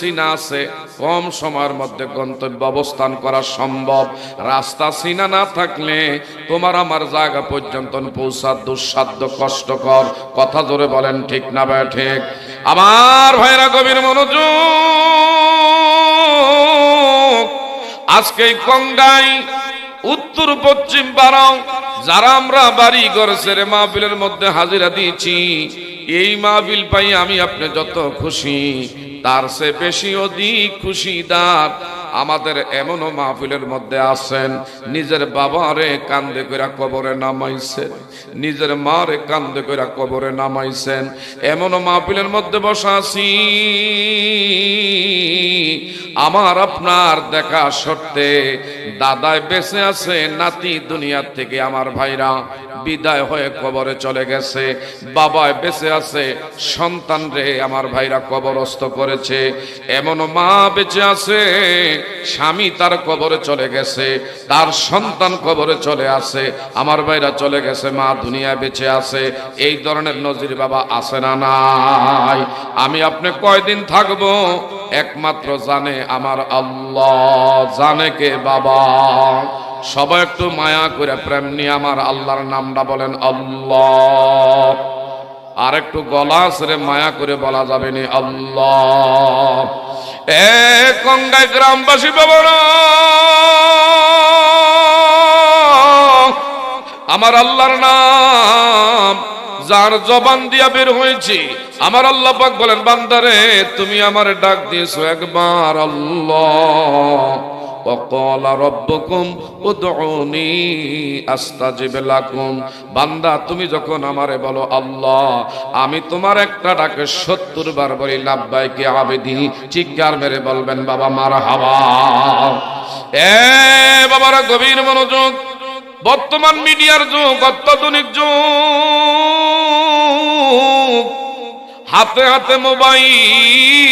চিনা আছে, কম সময়ের মধ্যে গন্তব্য অবস্থান করা সম্ভব। রাস্তা চিনা না থাকলে তোমার আমার জায়গা পর্যন্ত পৌঁছা দুঃসাধ্য, কষ্টকর। কথা জোরে বলেন ঠিক না ভাই ঠিক? আমার ভাইরা গভীর মনোযোগ। আজকে কঙ্গাই উত্তর পশ্চিম পাড়াও যারা আমরা বাড়ি ঘর ছেড়ে মাহফিলের মধ্যে হাজিরা দিয়েছি, এই মাহফিল পাই আমি আপনি যত খুশি, তার চেয়ে বেশি অধিক খুশিদার আমাদের এমনও মাহফিলের মধ্যে আছেন নিজের বাবারে কান্দে কইরা কবরে নামাইছেন, নিজের মারে কান্দে কইরা কবরে নামাইছেন। এমনও মাহফিলের মধ্যে বসা আছি আমার আপনার দেখা সত্ত্বে দাদায় বেঁচে আছে, নাতি দুনিয়ার থেকে আমার ভাইরা বিদায় হয়ে কবরে চলে গেছে, বাবায় বেঁচে আছে, সন্তান রে আমার ভাইরা কবরস্থ করেছে। এমন মা বেঁচে আছে, স্বামী তার কবরে চলে গেছে, তার সন্তান কবরে চলে আছে, আমার ভাইরা চলে গেছে, মা দুনিয়া বেঁচে আছে। এই ধরনের নজির বাবা আছে না নাই? আমি আপনি কয়দিন থাকবো একমাত্র জানে আমার আল্লাহ, জানে কে বাবা? সবাই একটু মায়া করে প্রেম নিয়ে আমার আল্লাহর নামটা বলেন আল্লাহ। আর একটু গলা ছেড়ে মায়া করে বলা যাবে নি আল্লাহ। এ কঙ্গাই গ্রামবাসী বাবারা, আমার আল্লাহর নাম যার জবান দিয়া বের হয়েছে, আমার আল্লাহ পাক বলেন বান্দারে তুমি আমারে ডাক দিয়েছো একবার আল্লাহ, وقال ربكم ادعوني استجب لكم। বান্দা তুমি যখন আমারে বলো আল্লাহ, আমি তোমার একটা ডাকে 70 বার বলি লাব্বাইকে আবেদি, চিৎকার মেরে বলবেন বাবা মারহাবা। এ বাবারা গভীর মনোযোগ। বর্তমান মিডিয়ার যুগ, অত্যাধুনিক যুগ, হাতে হাতে মোবাইল,